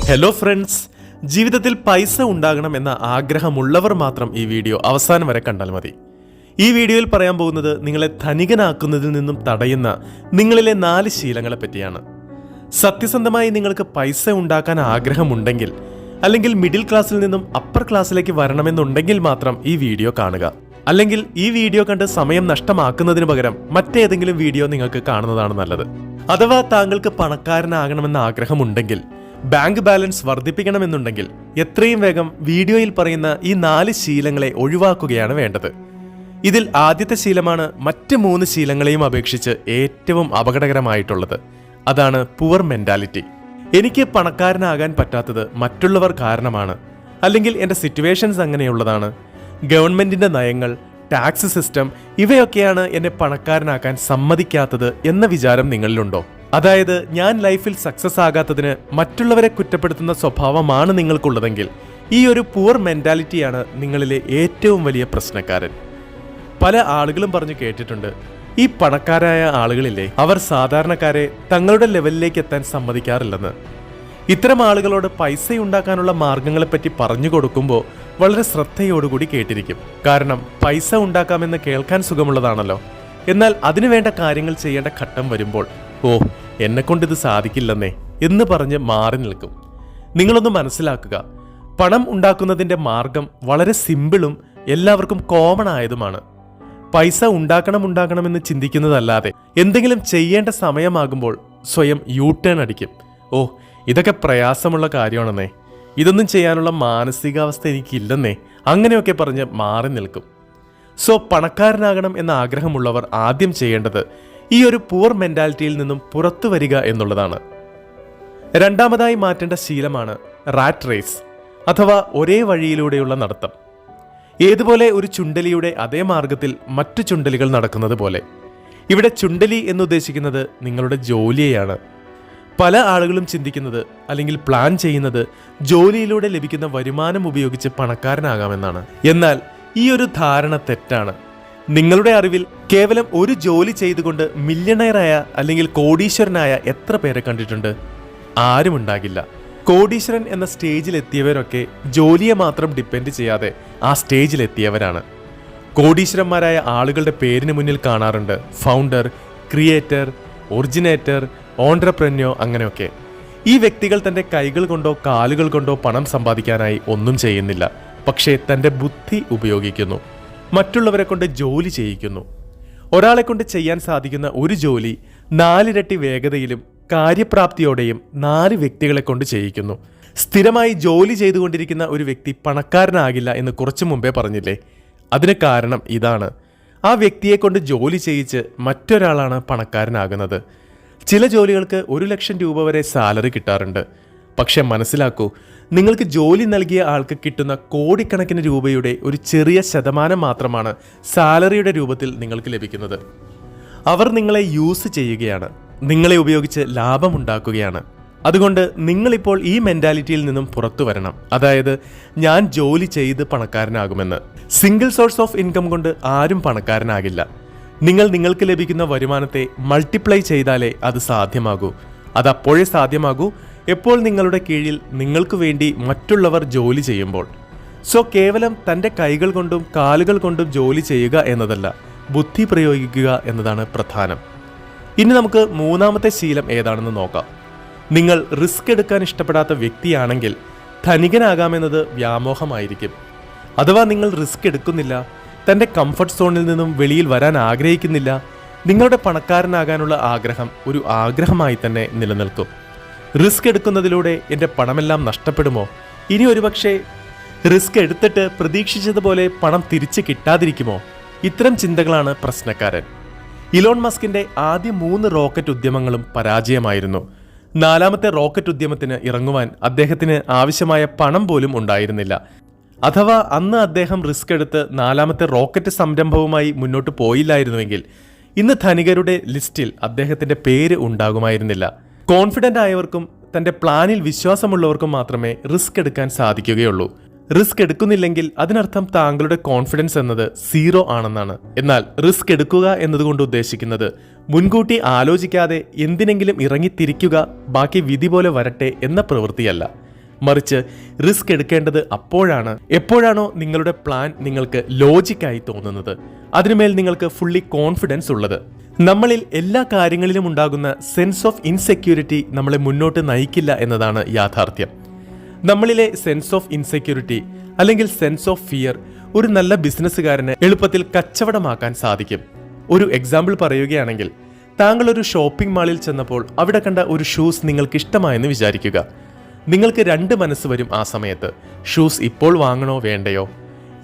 Hello friends, ജീവിതത്തിൽ പൈസ ഉണ്ടാകണമെന്ന ആഗ്രഹമുള്ളവർ മാത്രം ഈ വീഡിയോ അവസാനം വരെ കണ്ടാൽ മതി. ഈ വീഡിയോയിൽ പറയാൻ പോകുന്നത് നിങ്ങളെ ധനികനാക്കുന്നതിൽ നിന്നും തടയുന്ന നിങ്ങളിലെ 4 ശീലങ്ങളെ പറ്റിയാണ്. സത്യസന്ധമായി നിങ്ങൾക്ക് പൈസ ഉണ്ടാക്കാൻ ആഗ്രഹമുണ്ടെങ്കിൽ, അല്ലെങ്കിൽ മിഡിൽ ക്ലാസ്സിൽ നിന്നും അപ്പർ ക്ലാസ്സിലേക്ക് വരണമെന്നുണ്ടെങ്കിൽ മാത്രം ഈ വീഡിയോ കാണുക. അല്ലെങ്കിൽ ഈ വീഡിയോ കണ്ട് സമയം നഷ്ടമാക്കുന്നതിന് പകരം മറ്റേതെങ്കിലും വീഡിയോ നിങ്ങൾക്ക് കാണുന്നതാണ് നല്ലത്. അഥവാ താങ്കൾക്ക് പണക്കാരനാകണമെന്ന ആഗ്രഹമുണ്ടെങ്കിൽ, ബാങ്ക് ബാലൻസ് വർദ്ധിപ്പിക്കണമെന്നുണ്ടെങ്കിൽ എത്രയും വേഗം വീഡിയോയിൽ പറയുന്ന ഈ 4 ശീലങ്ങളെ ഒഴിവാക്കുകയാണ് വേണ്ടത്. ഇതിൽ ആദ്യത്തെ ശീലമാണ് മറ്റ് 3 ശീലങ്ങളെയും അപേക്ഷിച്ച് ഏറ്റവും അപകടകരമായിട്ടുള്ളത്. അതാണ് പുവർ മെന്റാലിറ്റി. എനിക്ക് പണക്കാരനാകാൻ പറ്റാത്തത് മറ്റുള്ളവർ കാരണമാണ്, അല്ലെങ്കിൽ എൻ്റെ സിറ്റുവേഷൻസ് അങ്ങനെയുള്ളതാണ്, ഗവൺമെന്റിന്റെ നയങ്ങൾ, ടാക്സ് സിസ്റ്റം ഇവയൊക്കെയാണ് എന്നെ പണക്കാരനാക്കാൻ സമ്മതിക്കാത്തത് എന്ന വിചാരം നിങ്ങളിലുണ്ടോ? അതായത് ഞാൻ ലൈഫിൽ സക്സസ് ആകാത്തതിന് മറ്റുള്ളവരെ കുറ്റപ്പെടുത്തുന്ന സ്വഭാവമാണ് നിങ്ങൾക്കുള്ളതെങ്കിൽ ഈ ഒരു പുവർ മെന്റാലിറ്റിയാണ് നിങ്ങളിലെ ഏറ്റവും വലിയ പ്രശ്നക്കാരൻ. പല ആളുകളും പറഞ്ഞു കേട്ടിട്ടുണ്ട്, ഈ പണക്കാരായ ആളുകളില്ലേ, അവർ സാധാരണക്കാരെ തങ്ങളുടെ ലെവലിലേക്ക് എത്താൻ സമ്മതിക്കാറില്ലെന്ന്. ഇത്തരം ആളുകളോട് പൈസ ഉണ്ടാക്കാനുള്ള മാർഗങ്ങളെപ്പറ്റി പറഞ്ഞു കൊടുക്കുമ്പോൾ വളരെ ശ്രദ്ധയോടുകൂടി കേട്ടിരിക്കും. കാരണം പൈസ ഉണ്ടാക്കാമെന്ന് കേൾക്കാൻ സുഖമുള്ളതാണല്ലോ. എന്നാൽ അതിനുവേണ്ട കാര്യങ്ങൾ ചെയ്യേണ്ട ഘട്ടം വരുമ്പോൾ എന്നെക്കൊണ്ടിത് സാധിക്കില്ലെന്നേ എന്ന് പറഞ്ഞ് മാറി നിൽക്കും. നിങ്ങളൊന്ന് മനസ്സിലാക്കുക, പണം ഉണ്ടാക്കുന്നതിൻ്റെ മാർഗം വളരെ സിമ്പിളും എല്ലാവർക്കും കോമൺ ആയതുമാണ്. പൈസ ഉണ്ടാക്കണമെന്ന് ചിന്തിക്കുന്നതല്ലാതെ എന്തെങ്കിലും ചെയ്യേണ്ട സമയമാകുമ്പോൾ സ്വയം യൂ ടേൺ അടിക്കും. ഇതൊക്കെ പ്രയാസമുള്ള കാര്യമാണെന്നേ, ഇതൊന്നും ചെയ്യാനുള്ള മാനസികാവസ്ഥ എനിക്കില്ലെന്നേ, അങ്ങനെയൊക്കെ പറഞ്ഞ് മാറി നിൽക്കും. പണക്കാരനാകണം എന്ന ആഗ്രഹമുള്ളവർ ആദ്യം ചെയ്യേണ്ടത് ഈ ഒരു പുവർ മെന്റാലിറ്റിയിൽ നിന്നും പുറത്തു വരിക എന്നുള്ളതാണ്. രണ്ടാമതായി മാറ്റേണ്ട ശീലമാണ് റാറ്റ് റേസ്, അഥവാ ഒരേ വഴിയിലൂടെയുള്ള നടത്തം. ഏതുപോലെ ഒരു ചുണ്ടലിയുടെ അതേ മാർഗത്തിൽ മറ്റു ചുണ്ടലികൾ നടക്കുന്നത് പോലെ. ഇവിടെ ചുണ്ടലി എന്നുദ്ദേശിക്കുന്നത് നിങ്ങളുടെ ജോലിയെയാണ്. പല ആളുകളും ചിന്തിക്കുന്നത് അല്ലെങ്കിൽ പ്ലാൻ ചെയ്യുന്നത് ജോലിയിലൂടെ ലഭിക്കുന്ന വരുമാനം ഉപയോഗിച്ച് പണക്കാരനാകാമെന്നാണ്. എന്നാൽ ഈ ഒരു ധാരണ തെറ്റാണ്. നിങ്ങളുടെ അറിവിൽ കേവലം ഒരു ജോലി ചെയ്തുകൊണ്ട് മില്യണയറായ അല്ലെങ്കിൽ കോടീശ്വരനായ എത്ര പേരെ കണ്ടിട്ടുണ്ട്? ആരും ഉണ്ടാകില്ല. കോടീശ്വരൻ എന്ന സ്റ്റേജിലെത്തിയവരൊക്കെ ജോലിയെ മാത്രം ഡിപ്പെൻഡ് ചെയ്യാതെ ആ സ്റ്റേജിലെത്തിയവരാണ്. കോടീശ്വരന്മാരായ ആളുകളുടെ പേരിന് മുന്നിൽ കാണാറുണ്ട് ഫൗണ്ടർ, ക്രിയേറ്റർ, ഒറിജിനേറ്റർ, ഓൺട്രപ്രന്യോ, അങ്ങനെയൊക്കെ. ഈ വ്യക്തികൾ തൻ്റെ കൈകൾ കൊണ്ടോ കാലുകൾ കൊണ്ടോ പണം സമ്പാദിക്കാനായി ഒന്നും ചെയ്യുന്നില്ല, പക്ഷേ തൻ്റെ ബുദ്ധി ഉപയോഗിക്കുന്നു, മറ്റുള്ളവരെ കൊണ്ട് ജോലി ചെയ്യിക്കുന്നു. ഒരാളെ കൊണ്ട് ചെയ്യാൻ സാധിക്കുന്ന ഒരു ജോലി 4 ഇരട്ടി വേഗതയിലും കാര്യപ്രാപ്തിയോടെയും 4 വ്യക്തികളെ കൊണ്ട് ചെയ്യിക്കുന്നു. സ്ഥിരമായി ജോലി ചെയ്തുകൊണ്ടിരിക്കുന്ന ഒരു വ്യക്തി പണക്കാരനാകില്ല എന്ന് കുറച്ചു മുമ്പേ പറഞ്ഞില്ലേ? അതിന് കാരണം ഇതാണ്. ആ വ്യക്തിയെ കൊണ്ട് ജോലി ചെയ്യിച്ച് മറ്റൊരാളാണ് പണക്കാരനാകുന്നത്. ചില ജോലികൾക്ക് 1 ലക്ഷം രൂപ വരെ സാലറി കിട്ടാറുണ്ട്. പക്ഷെ മനസ്സിലാക്കൂ, നിങ്ങൾക്ക് ജോലി നൽകിയ ആൾക്ക് കിട്ടുന്ന കോടിക്കണക്കിന് രൂപയുടെ ഒരു ചെറിയ ശതമാനം മാത്രമാണ് സാലറിയുടെ രൂപത്തിൽ നിങ്ങൾക്ക് ലഭിക്കുന്നത്. അവർ നിങ്ങളെ യൂസ് ചെയ്യുകയാണ്, നിങ്ങളെ ഉപയോഗിച്ച് ലാഭമുണ്ടാക്കുകയാണ്. അതുകൊണ്ട് നിങ്ങളിപ്പോൾ ഈ മെന്റാലിറ്റിയിൽ നിന്നും പുറത്തു വരണം. അതായത് ഞാൻ ജോലി ചെയ്ത് പണക്കാരനാകുമെന്ന്. സിംഗിൾ സോഴ്സ് ഓഫ് ഇൻകം കൊണ്ട് ആരും പണക്കാരനാകില്ല. നിങ്ങൾക്ക് ലഭിക്കുന്ന വരുമാനത്തെ മൾട്ടിപ്ലൈ ചെയ്താലേ അത് സാധ്യമാകൂ. അതപ്പോഴേ സാധ്യമാകൂ എപ്പോൾ നിങ്ങളുടെ കീഴിൽ നിങ്ങൾക്ക് വേണ്ടി മറ്റുള്ളവർ ജോലി ചെയ്യുമ്പോൾ. കേവലം തൻ്റെ കൈകൾ കൊണ്ടും കാലുകൾ കൊണ്ടും ജോലി ചെയ്യുക എന്നതല്ല, ബുദ്ധി പ്രയോഗിക്കുക എന്നതാണ് പ്രധാനം. ഇനി നമുക്ക് 3ാമത്തെ ശീലം ഏതാണെന്ന് നോക്കാം. നിങ്ങൾ റിസ്ക് എടുക്കാൻ ഇഷ്ടപ്പെടാത്ത വ്യക്തിയാണെങ്കിൽ ധനികനാകാമെന്നത് വ്യാമോഹമായിരിക്കും. അഥവാ നിങ്ങൾ റിസ്ക് എടുക്കുന്നില്ല, തൻ്റെ കംഫർട്ട് സോണിൽ നിന്നും വെളിയിൽ വരാൻ ആഗ്രഹിക്കുന്നില്ല, നിങ്ങളുടെ പണക്കാരനാകാനുള്ള ആഗ്രഹം ഒരു ആഗ്രഹമായി തന്നെ നിലനിൽക്കും. റിസ്ക് എടുക്കുന്നതിലൂടെ എൻ്റെ പണമെല്ലാം നഷ്ടപ്പെടുമോ? ഇനി ഒരുപക്ഷെ റിസ്ക് എടുത്തിട്ട് പ്രതീക്ഷിച്ചതുപോലെ പണം തിരിച്ച് കിട്ടാതിരിക്കുമോ? ഇത്തരം ചിന്തകളാണ് പ്രശ്നക്കാരൻ. ഇലോൺ മസ്കിന്റെ ആദ്യ 3 റോക്കറ്റ് ഉദ്യമങ്ങളും പരാജയമായിരുന്നു. 4ാമത്തെ റോക്കറ്റ് ഉദ്യമത്തിന് ഇറങ്ങുവാൻ അദ്ദേഹത്തിന് ആവശ്യമായ പണം പോലും ഉണ്ടായിരുന്നില്ല. അഥവാ അന്ന് അദ്ദേഹം റിസ്ക് എടുത്ത് 4ാമത്തെ റോക്കറ്റ് സംരംഭവുമായി മുന്നോട്ട് പോയില്ലായിരുന്നുവെങ്കിൽ ഇന്ന് ധനികരുടെ ലിസ്റ്റിൽ അദ്ദേഹത്തിന്റെ പേര് ഉണ്ടാകുമായിരുന്നില്ല. കോൺഫിഡന്റ് ആയവർക്കും തന്റെ പ്ലാനിൽ വിശ്വാസമുള്ളവർക്കും മാത്രമേ റിസ്ക് എടുക്കാൻ സാധിക്കുകയുള്ളൂ. റിസ്ക് എടുക്കുന്നില്ലെങ്കിൽ അതിനർത്ഥം താങ്കളുടെ കോൺഫിഡൻസ് എന്നത് 0 ആണെന്നാണ്. എന്നാൽ റിസ്ക് എടുക്കുക എന്നതുകൊണ്ട് ഉദ്ദേശിക്കുന്നത് മുൻകൂട്ടി ആലോചിക്കാതെ എന്തിനെങ്കിലും ഇറങ്ങിത്തിരിക്കുക, ബാക്കി വിധി പോലെ വരട്ടെ എന്ന പ്രവൃത്തിയല്ല. മറിച്ച് റിസ്ക് എടുക്കേണ്ടത് എപ്പോഴാണോ നിങ്ങളുടെ പ്ലാൻ നിങ്ങൾക്ക് ലോജിക്കായി തോന്നുന്നത്, അതിനുമേൽ നിങ്ങൾക്ക് ഫുള്ളി കോൺഫിഡൻസ് ഉള്ളത്. നമ്മളിൽ എല്ലാ കാര്യങ്ങളിലും ഉണ്ടാകുന്ന സെൻസ് ഓഫ് ഇൻസെക്യൂരിറ്റി നമ്മളെ മുന്നോട്ട് നയിക്കില്ല എന്നതാണ് യാഥാർത്ഥ്യം. നമ്മളിലെ സെൻസ് ഓഫ് ഇൻസെക്യൂരിറ്റി അല്ലെങ്കിൽ സെൻസ് ഓഫ് ഫിയർ ഒരു നല്ല ബിസിനസ്സുകാരന് എളുപ്പത്തിൽ കച്ചവടമാക്കാൻ സാധിക്കും. ഒരു എക്സാമ്പിൾ പറയുകയാണെങ്കിൽ, താങ്കൾ ഒരു ഷോപ്പിംഗ് മാളിൽ ചെന്നപ്പോൾ അവിടെ കണ്ട ഒരു ഷൂസ് നിങ്ങൾക്ക് ഇഷ്ടമായെന്ന് വിചാരിക്കുക. നിങ്ങൾക്ക് രണ്ട് മനസ്സ് വരും ആ സമയത്ത്, ഷൂസ് ഇപ്പോൾ വാങ്ങണോ വേണ്ടയോ.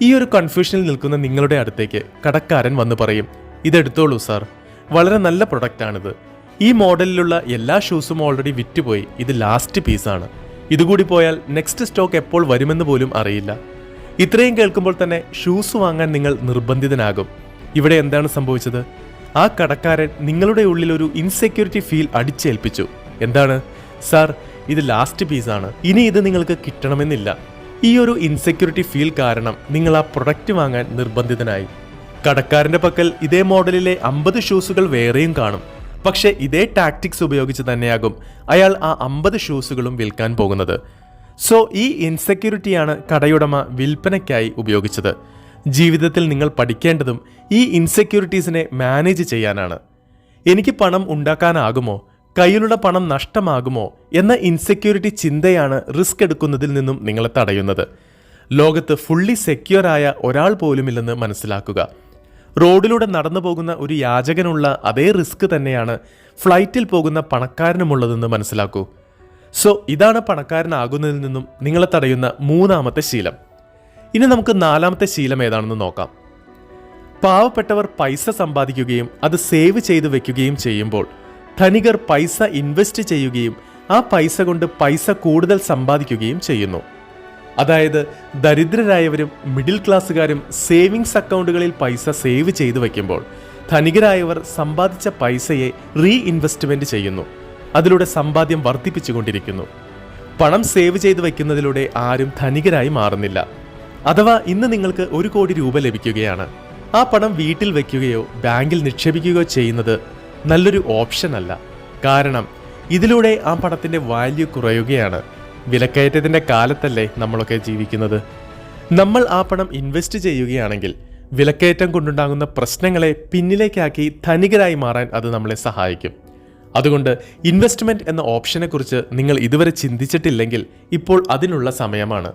ഈ ഒരു കൺഫ്യൂഷനിൽ നിൽക്കുന്ന നിങ്ങളുടെ അടുത്തേക്ക് കടക്കാരൻ വന്ന് പറയും, ഇതെടുത്തോളൂ സാർ, വളരെ നല്ല പ്രൊഡക്റ്റാണിത്. ഈ മോഡലിലുള്ള എല്ലാ ഷൂസും ഓൾറെഡി വിറ്റുപോയി, ഇത് ലാസ്റ്റ് പീസാണ്. ഇതുകൂടി പോയാൽ നെക്സ്റ്റ് സ്റ്റോക്ക് എപ്പോൾ വരുമെന്ന് പോലും അറിയില്ല. ഇത്രയും കേൾക്കുമ്പോൾ തന്നെ ഷൂസ് വാങ്ങാൻ നിങ്ങൾ നിർബന്ധിതനാകും. ഇവിടെ എന്താണ് സംഭവിച്ചത്? ആ കടക്കാരൻ നിങ്ങളുടെ ഉള്ളിൽ ഒരു ഇൻസെക്യൂരിറ്റി ഫീൽ അടിച്ചേൽപ്പിച്ചു. എന്താണ്? സാർ, ഇത് ലാസ്റ്റ് പീസാണ്, ഇനി ഇത് നിങ്ങൾക്ക് കിട്ടണമെന്നില്ല. ഈ ഒരു ഇൻസെക്യൂരിറ്റി ഫീൽ കാരണം നിങ്ങൾ ആ പ്രൊഡക്റ്റ് വാങ്ങാൻ നിർബന്ധിതനായി. കടക്കാരന്റെ പക്കൽ ഇതേ മോഡലിലെ 50 ഷൂസുകൾ വേറെയും കാണും. പക്ഷെ ഇതേ ടാക്ടിക്സ് ഉപയോഗിച്ച് തന്നെയാകും അയാൾ ആ 50 ഷൂസുകളും വിൽക്കാൻ പോകുന്നത്. സോ ഈ ഇൻസെക്യൂരിറ്റിയാണ് കടയുടമ വിൽപ്പനയ്ക്കായി ഉപയോഗിച്ചത്. ജീവിതത്തിൽ നിങ്ങൾ പഠിക്കേണ്ടതും ഈ ഇൻസെക്യൂരിറ്റീസിനെ മാനേജ് ചെയ്യാനാണ്. എനിക്ക് പണം ഉണ്ടാക്കാനാകുമോ, കയ്യിലുള്ള പണം നഷ്ടമാകുമോ എന്ന ഇൻസെക്യൂരിറ്റി ചിന്തയാണ് റിസ്ക് എടുക്കുന്നതിൽ നിന്നും നിങ്ങളെ തടയുന്നത്. ലോകത്ത് ഫുള്ളി സെക്യൂർ ആയ ഒരാൾ പോലുമില്ലെന്ന് മനസ്സിലാക്കുക. റോഡിലൂടെ നടന്നു പോകുന്ന ഒരു യാചകനുള്ള അതേ റിസ്ക് തന്നെയാണ് ഫ്ലൈറ്റിൽ പോകുന്ന പണക്കാരനുമുള്ളതെന്ന് മനസ്സിലാക്കൂ. സോ ഇതാണ് പണക്കാരനാകുന്നതിൽ നിന്നും നിങ്ങളെ തടയുന്ന മൂന്നാമത്തെ ശീലം. ഇനി നമുക്ക് നാലാമത്തെ ശീലം ഏതാണെന്ന് നോക്കാം. പാവപ്പെട്ടവർ പൈസ സമ്പാദിക്കുകയും അത് സേവ് ചെയ്ത് വെക്കുകയും ചെയ്യുമ്പോൾ ധനികർ പൈസ ഇൻവെസ്റ്റ് ചെയ്യുകയും ആ പൈസ കൊണ്ട് പൈസ കൂടുതൽ സമ്പാദിക്കുകയും ചെയ്യുന്നു. അതായത് ദരിദ്രരായവരും മിഡിൽ ക്ലാസ്സുകാരും സേവിങ്സ് അക്കൗണ്ടുകളിൽ പൈസ സേവ് ചെയ്തു വയ്ക്കുമ്പോൾ ധനികരായവർ സമ്പാദിച്ച പൈസയെ റീ ഇൻവെസ്റ്റ്മെന്റ് ചെയ്യുന്നു. അതിലൂടെ സമ്പാദ്യം വർദ്ധിപ്പിച്ചുകൊണ്ടിരിക്കുന്നു. പണം സേവ് ചെയ്തു വയ്ക്കുന്നതിലൂടെ ആരും ധനികരായി മാറുന്നില്ല. അഥവാ ഇന്ന് നിങ്ങൾക്ക് 1 കോടി രൂപ ലഭിക്കുകയാണ്. ആ പണം വീട്ടിൽ വയ്ക്കുകയോ ബാങ്കിൽ നിക്ഷേപിക്കുകയോ ചെയ്യുന്നത് നല്ലൊരു ഓപ്ഷൻ അല്ല. കാരണം ഇതിലൂടെ ആ പണത്തിന്റെ വാല്യൂ കുറയുകയാണ്. വിലക്കയറ്റത്തിന്റെ കാലത്തല്ലേ നമ്മളൊക്കെ ജീവിക്കുന്നത്. നമ്മൾ ആ പണം ഇൻവെസ്റ്റ് ചെയ്യുകയാണെങ്കിൽ വിലക്കയറ്റം കൊണ്ടുണ്ടാകുന്ന പ്രശ്നങ്ങളെ പിന്നിലേക്കാക്കി ധനികരായി മാറാൻ അത് നമ്മളെ സഹായിക്കും. അതുകൊണ്ട് ഇൻവെസ്റ്റ്മെന്റ് എന്ന ഓപ്ഷനെ കുറിച്ച് നിങ്ങൾ ഇതുവരെ ചിന്തിച്ചിട്ടില്ലെങ്കിൽ ഇപ്പോൾ അതിനുള്ള സമയമാണ്.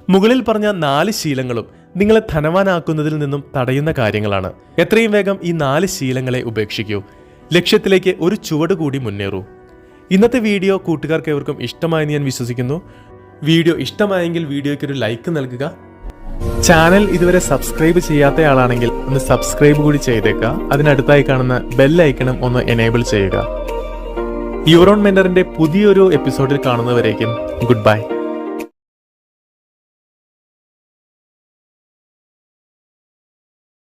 മുകളിൽ പറഞ്ഞ 4 ശീലങ്ങളും നിങ്ങളെ ധനവാനാക്കുന്നതിൽ നിന്നും തടയുന്ന കാര്യങ്ങളാണ്. എത്രയും വേഗം ഈ 4 ശീലങ്ങളെ ഉപേക്ഷിക്കൂ. ലക്ഷ്യത്തിലേക്ക് ഒരു ചുവട് കൂടി മുന്നേറൂ. ഇന്നത്തെ വീഡിയോ കൂട്ടുകാർക്ക് ഏവർക്കും ഇഷ്ടമായെന്ന് ഞാൻ വിശ്വസിക്കുന്നു. വീഡിയോ ഇഷ്ടമായെങ്കിൽ വീഡിയോയ്ക്ക് ഒരു ലൈക്ക് നൽകുക. ചാനൽ ഇതുവരെ സബ്സ്ക്രൈബ് ചെയ്യാത്തയാളാണെങ്കിൽ ഒന്ന് സബ്സ്ക്രൈബ് കൂടി ചെയ്തേക്കുക. അതിനടുത്തായി കാണുന്ന ബെൽ ഐക്കണും ഒന്ന് എനേബിൾ ചെയ്യുക. യൂറോൺ മെന്ററിന്റെ പുതിയൊരു എപ്പിസോഡിൽ കാണുന്നവരേക്കും ഗുഡ് ബൈ.